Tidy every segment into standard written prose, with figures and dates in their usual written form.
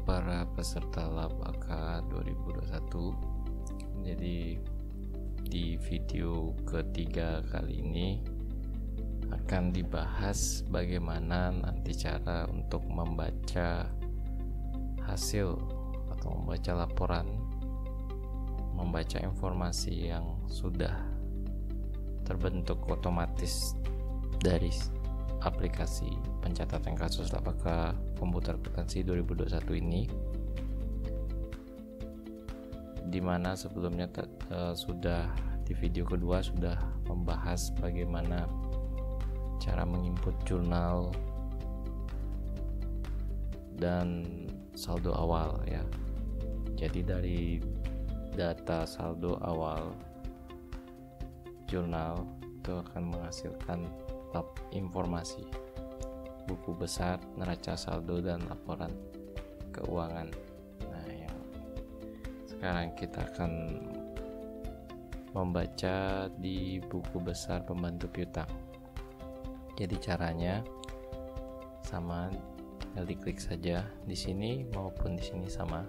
para peserta Lab AK 2021. Jadi di video ketiga kali ini akan dibahas bagaimana nanti cara untuk membaca hasil atau membaca laporan, membaca informasi yang sudah terbentuk otomatis dari aplikasi pencatatan kasus Lab AK Komputer Akuntansi 2021 ini, dimana sebelumnya sudah di video kedua sudah membahas bagaimana cara menginput jurnal dan saldo awal ya. Jadi dari data saldo awal jurnal itu akan menghasilkan informasi buku besar, neraca saldo, dan laporan keuangan. Nah, yang sekarang kita akan membaca di buku besar pembantu piutang. Jadi caranya sama, tinggal diklik saja di sini maupun di sini sama.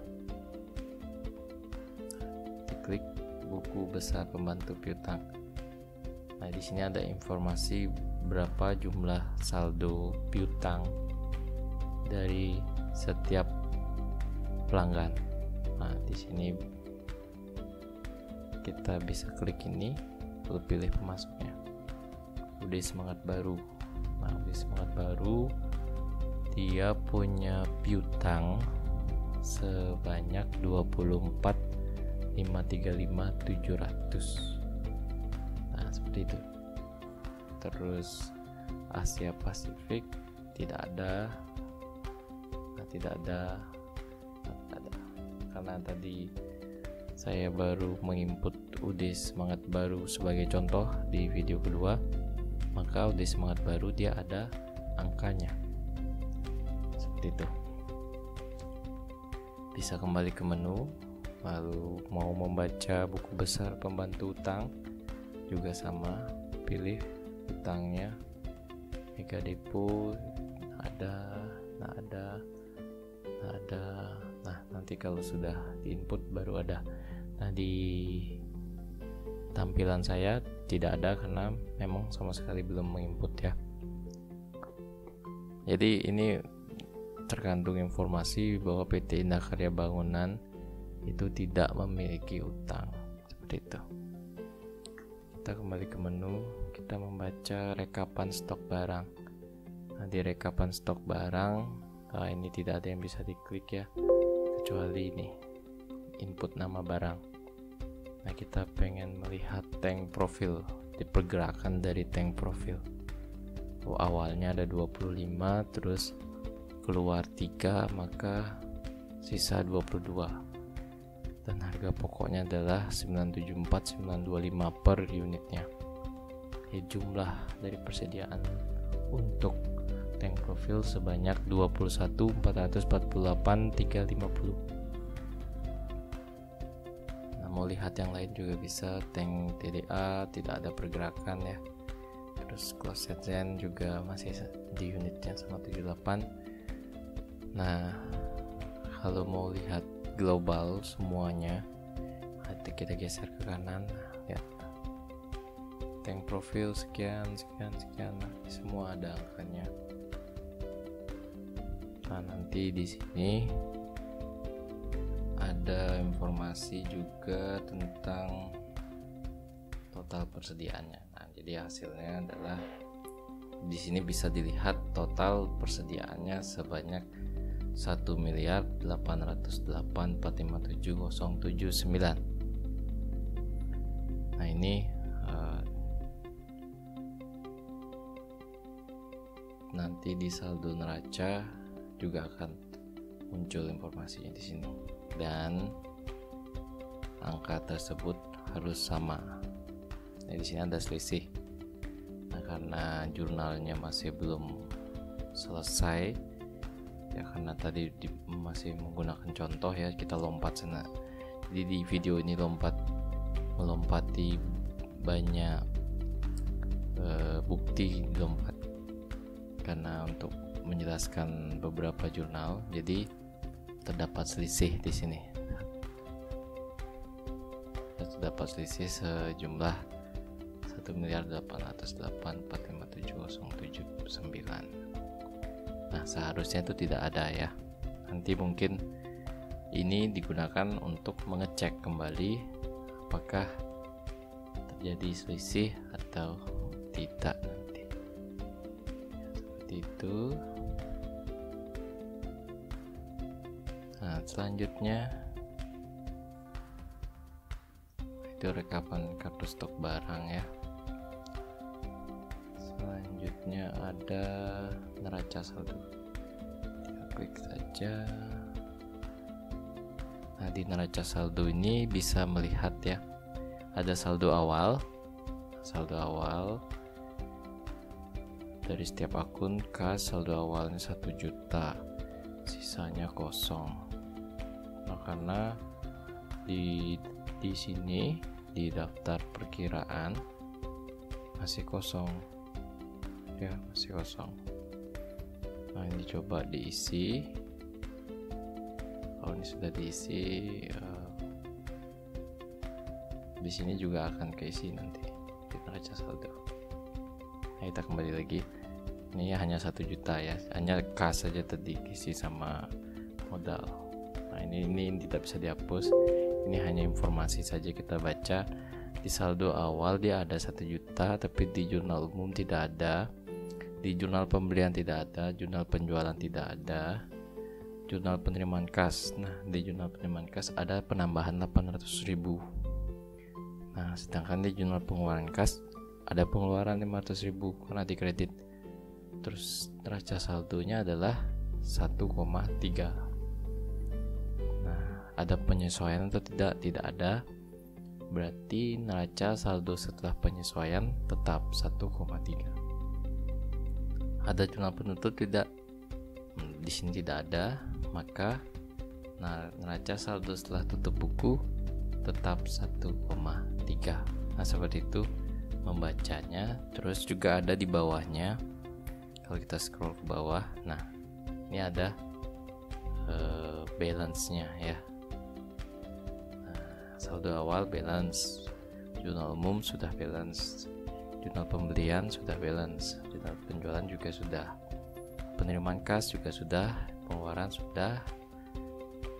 Diklik buku besar pembantu piutang. Nah, di sini ada informasi berapa jumlah saldo piutang dari setiap pelanggan. Nah, di sini kita bisa klik ini, lalu pilih pemasoknya. Udah semangat baru. Nah, udah semangat baru, dia punya piutang sebanyak 24.535.700. Seperti itu. Terus Asia Pasifik tidak ada, karena tadi saya baru menginput UD Semangat Baru sebagai contoh di video kedua, maka UD Semangat Baru dia ada angkanya seperti itu. Bisa kembali ke menu, lalu mau membaca buku besar pembantu utang juga sama, pilih utangnya, mega depo ada. Nah, nanti kalau sudah diinput baru ada. Nah, di tampilan saya tidak ada karena memang sama sekali belum menginput ya. Jadi ini terkandung informasi bahwa PT Indah Karya Bangunan itu tidak memiliki utang, seperti itu. Kita kembali ke menu, kita membaca rekapan stok barang. Nah, di rekapan stok barang, ini tidak ada yang bisa diklik ya, kecuali ini input nama barang. Nah, kita pengen melihat tank profil, di pergerakan dari tank profil. Awalnya ada 25, terus keluar 3, maka sisa 22. Dan harga pokoknya adalah 974.925 per unitnya. Jumlah dari persediaan untuk tank profil sebanyak 21.448.350. Nah, mau lihat yang lain juga bisa. Tank TDA tidak ada pergerakan ya. Terus closet zen juga masih di unitnya sama 78. Nah, kalau mau lihat global semuanya, kita geser ke kanan, lihat tank profil sekian, nah, semua ada angkanya. Nah, nanti di sini ada informasi juga tentang total persediaannya. Nah, jadi hasilnya adalah di sini bisa dilihat total persediaannya sebanyak 1.808.457.079. Nah, ini nanti di saldo neraca juga akan muncul informasinya di sini, dan angka tersebut harus sama. Nah, di sini ada selisih. Nah, karena jurnalnya masih belum selesai ya, karena tadi masih menggunakan contoh ya, kita lompat sana. Jadi di video ini melompati banyak bukti dilompat karena untuk menjelaskan beberapa jurnal. Jadi terdapat selisih di sini. Terdapat selisih sejumlah 1.808.457.079. Nah, seharusnya itu tidak ada ya. Nanti mungkin ini digunakan untuk mengecek kembali apakah terjadi selisih atau tidak nanti. Seperti itu. Nah, selanjutnya itu rekapan kartu stok barang ya. Selanjutnya ada neraca saldo. Kita klik saja. Nah, di neraca saldo ini bisa melihat ya, ada saldo awal dari setiap akun kas. Saldo awalnya 1 juta, sisanya kosong. Nah, karena di sini di daftar perkiraan masih kosong ya, masih kosong. Nah, ini coba diisi. Kalau ini sudah diisi, di sini juga akan keisi nanti di neraca saldo. Nah, kita kembali lagi. Ini hanya 1 juta ya, hanya kas saja tadi diisi sama modal. Nah, ini tidak bisa dihapus. Ini hanya informasi saja kita baca. Di saldo awal dia ada 1 juta, tapi di jurnal umum tidak ada, di jurnal pembelian tidak ada, jurnal penjualan tidak ada, jurnal penerimaan kas. Nah, di jurnal penerimaan kas ada penambahan 800.000. Nah, sedangkan di jurnal pengeluaran kas ada pengeluaran 500.000 karena dikredit. Terus neraca saldonya adalah 1,3. Ada penyesuaian atau tidak? Tidak ada. Berarti neraca saldo setelah penyesuaian tetap 1,3. Ada jurnal penutup? Tidak. Di sini tidak ada. Maka neraca saldo setelah tutup buku tetap 1,3. Nah, seperti itu membacanya. Terus juga ada di bawahnya. Kalau kita scroll ke bawah, nah ini ada balance-nya ya. Saldo awal balance, jurnal umum sudah balance, jurnal pembelian sudah balance, jurnal penjualan juga sudah, penerimaan kas juga sudah, pengeluaran sudah.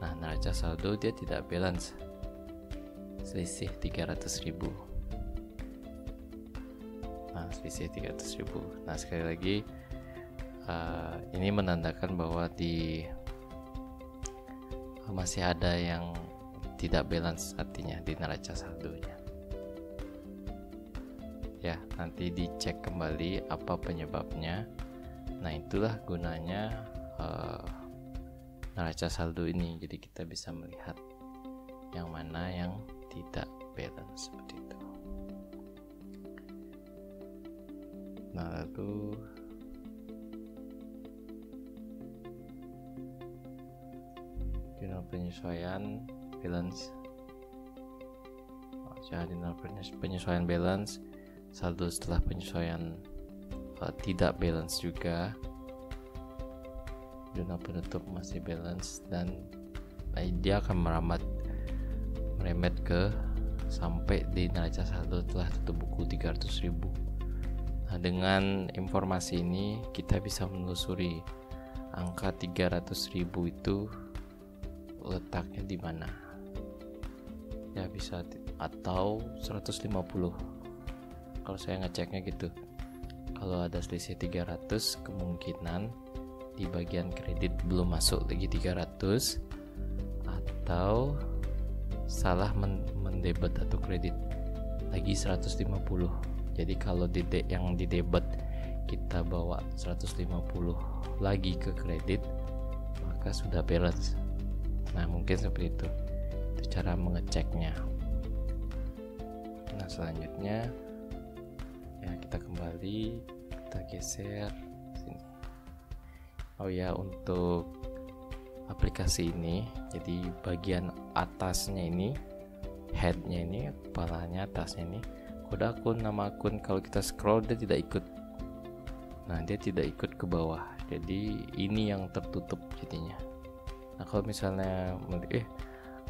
Nah, neraca saldo dia tidak balance, selisih 300.000. Nah, selisih 300.000. Nah, sekali lagi ini menandakan bahwa masih ada yang tidak balance, artinya di neraca saldonya ya. Nanti dicek kembali apa penyebabnya. Nah, itulah gunanya neraca saldo ini. Jadi kita bisa melihat yang mana yang tidak balance seperti itu. Nah, lalu jurnal penyesuaian balance. Jurnal penyesuaian balance, saldo setelah penyesuaian tidak balance juga, jurnal penutup masih balance, dan dia akan meremet ke sampai di neraca saldo telah tutup buku 300.000. Nah, dengan informasi ini kita bisa menelusuri angka 300.000 itu letaknya di mana ya, bisa atau 150 kalau saya ngeceknya gitu. Kalau ada selisih 300, kemungkinan di bagian kredit belum masuk lagi 300, atau salah mendebet atau kredit lagi 150. Jadi kalau yang didebet kita bawa 150 lagi ke kredit, maka sudah balance. Nah, mungkin seperti itu cara mengeceknya. Nah, selanjutnya ya, kita kembali, kita geser sini. Oh ya, untuk aplikasi ini, jadi bagian atasnya ini, headnya ini, kepalanya atasnya ini, kode akun, nama akun. Kalau kita scroll dia tidak ikut. Nah, dia tidak ikut ke bawah. Jadi ini yang tertutup jadinya. Nah kalau misalnya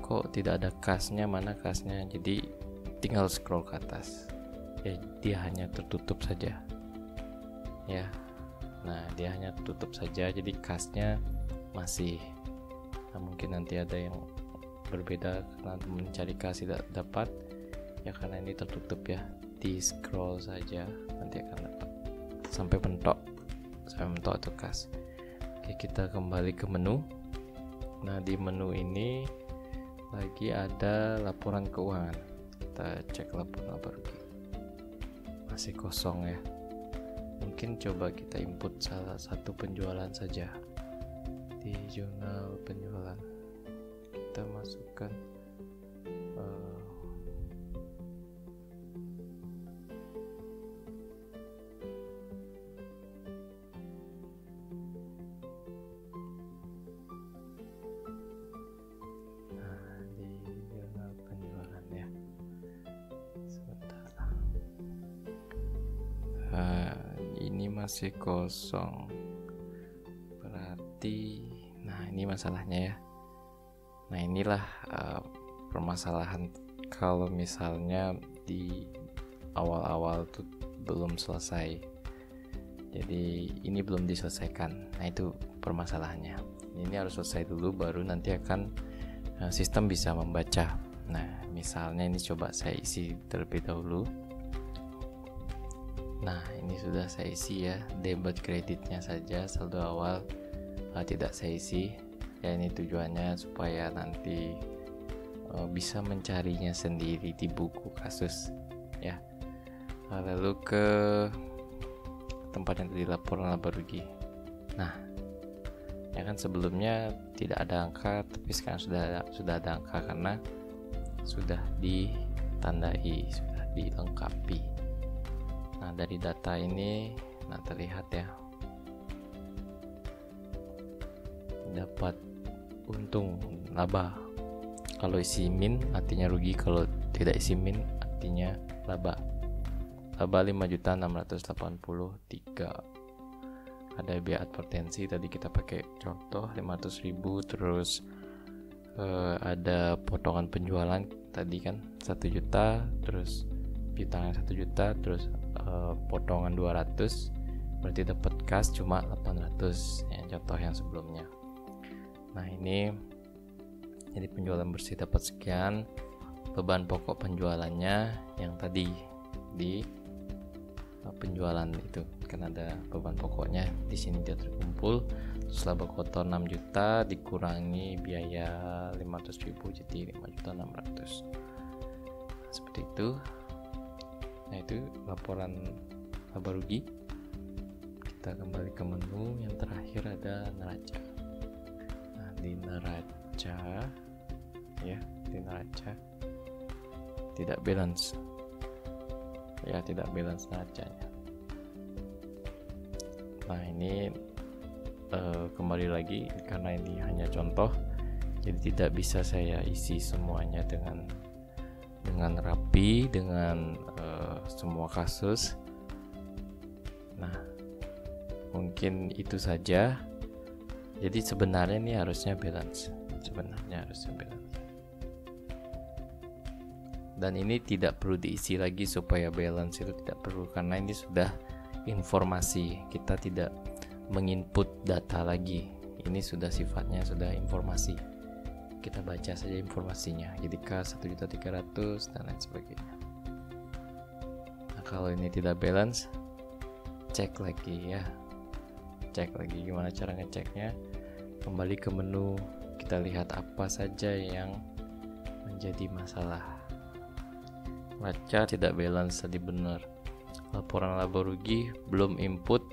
kok tidak ada kasnya, mana kasnya, jadi tinggal scroll ke atas ya, dia hanya tertutup saja ya. Nah dia hanya tertutup saja, jadi kasnya masih. Nah mungkin nanti ada yang berbeda karena mencari kas tidak dapat ya, karena ini tertutup ya. Di scroll saja nanti akan dapat sampai mentok itu kas. Oke, kita kembali ke menu. Nah di menu ini lagi ada laporan keuangan. Kita cek laporan laba rugi, masih kosong ya. Mungkin coba kita input salah satu penjualan saja. Di jurnal penjualan kita masukkan ini masih kosong, berarti nah ini masalahnya ya. Nah inilah permasalahan kalau misalnya di awal-awal tuh belum selesai, jadi ini belum diselesaikan. Nah itu permasalahannya, ini harus selesai dulu baru nanti akan sistem bisa membaca. Nah misalnya ini coba saya isi terlebih dahulu. Nah ini sudah saya isi ya, debit kreditnya saja, saldo awal tidak saya isi ya. Ini tujuannya supaya nanti bisa mencarinya sendiri di buku kasus ya. Lalu ke tempat yang tadi laporan laba rugi. Nah ya kan sebelumnya tidak ada angka, tapi sekarang sudah ada angka karena sudah ditandai, sudah dilengkapi. Nah dari data ini terlihat ya, dapat untung laba. Kalau isi min artinya rugi, kalau tidak isi min artinya laba. Laba 5.683. Ada biaya advertensi tadi kita pakai contoh 500.000, terus ada potongan penjualan tadi kan 1 juta, terus piutangnya 1 juta, terus potongan 200, berarti dapat kas cuma 800 ya, contoh yang sebelumnya. Nah ini jadi penjualan bersih dapat sekian, beban pokok penjualannya yang tadi di penjualan itu kan ada beban pokoknya di sini dia terkumpul, terus laba kotor 6 juta dikurangi biaya 500.000 jadi 5.600.000 seperti itu. Nah itu laporan laba rugi. Kita kembali ke menu, yang terakhir ada neraca. Nah di neraca ya, di neraca tidak balance ya, tidak balance neracanya. Nah ini kembali lagi karena ini hanya contoh, jadi tidak bisa saya isi semuanya dengan rapi dengan semua kasus. Nah mungkin itu saja. Jadi sebenarnya ini harusnya balance, dan ini tidak perlu diisi lagi supaya balance, itu tidak perlu karena ini sudah informasi, kita tidak menginput data lagi, ini sudah sifatnya sudah informasi, kita baca saja informasinya. Jadi K 1.300.000 dan lain sebagainya. Nah kalau ini tidak balance, cek lagi ya, cek lagi. Gimana cara ngeceknya? Kembali ke menu, kita lihat apa saja yang menjadi masalah. Neraca tidak balance tadi benar, laporan laba rugi belum input,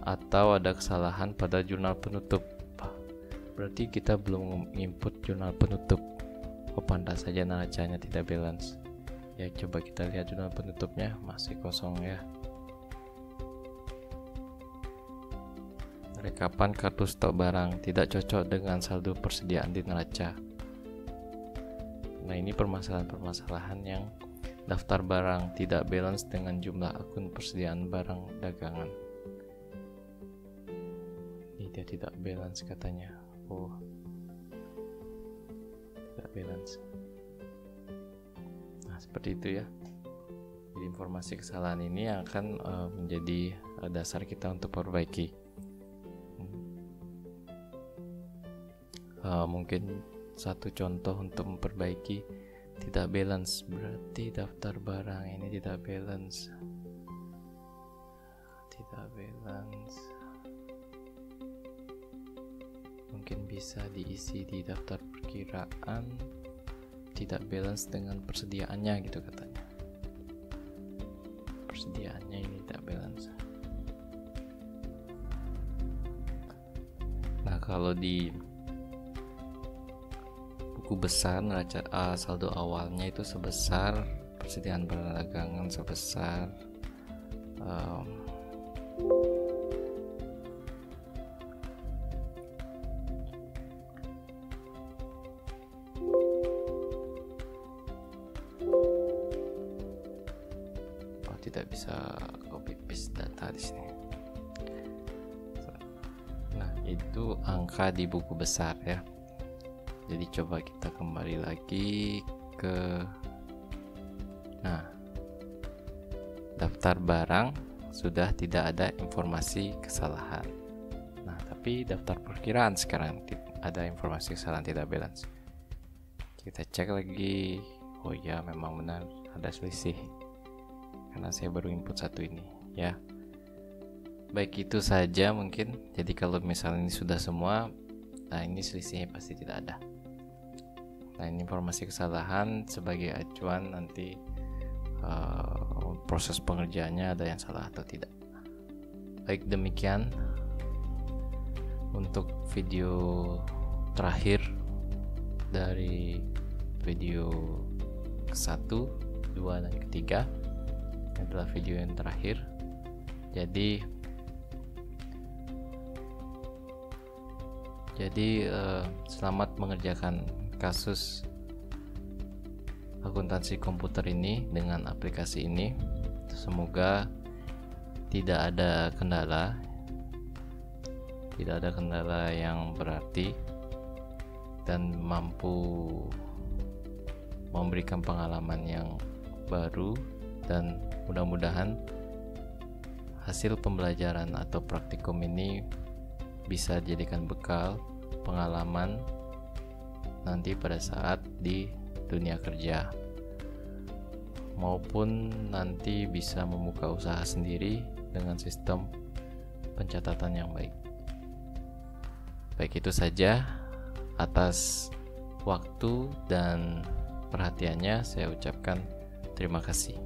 atau ada kesalahan pada jurnal penutup. Berarti kita belum input jurnal penutup. Oh pantas saja neracanya tidak balance ya. Coba kita lihat jurnal penutupnya, masih kosong ya. Rekapan kartu stok barang tidak cocok dengan saldo persediaan di neraca. Nah ini permasalahan-permasalahan yang daftar barang tidak balance dengan jumlah akun persediaan barang dagangan. Ini dia tidak balance katanya. Oh balance. Nah, seperti itu ya. Jadi informasi kesalahan ini akan menjadi dasar kita untuk perbaiki. Mungkin satu contoh untuk memperbaiki tidak balance, berarti daftar barang ini tidak balance. Mungkin bisa diisi di daftar perkiraan tidak balance dengan persediaannya gitu katanya. Persediaannya ini tidak balance. Nah, kalau di buku besar neraca saldo awalnya itu sebesar persediaan barang dagangan sebesar tidak bisa copy paste data di sini. Nah, itu angka di buku besar ya. Jadi coba kita kembali lagi ke daftar barang sudah tidak ada informasi kesalahan. Nah, tapi daftar perkiraan sekarang ada informasi kesalahan tidak balance. Kita cek lagi. Oh ya, memang benar ada selisih. Karena saya baru input satu ini ya. Baik, itu saja mungkin. Jadi kalau misalnya ini sudah semua, nah ini selisihnya pasti tidak ada. Nah, ini informasi kesalahan sebagai acuan nanti proses pengerjaannya ada yang salah atau tidak. Baik, demikian untuk video terakhir dari video ke-1, 2, dan ketiga. Ini adalah video yang terakhir. Jadi selamat mengerjakan kasus akuntansi komputer ini dengan aplikasi ini. Semoga tidak ada kendala yang berarti dan mampu memberikan pengalaman yang baru, dan mudah-mudahan hasil pembelajaran atau praktikum ini bisa dijadikan bekal pengalaman nanti pada saat di dunia kerja, maupun nanti bisa membuka usaha sendiri dengan sistem pencatatan yang baik. Baik, itu saja. Atas waktu dan perhatiannya saya ucapkan terima kasih.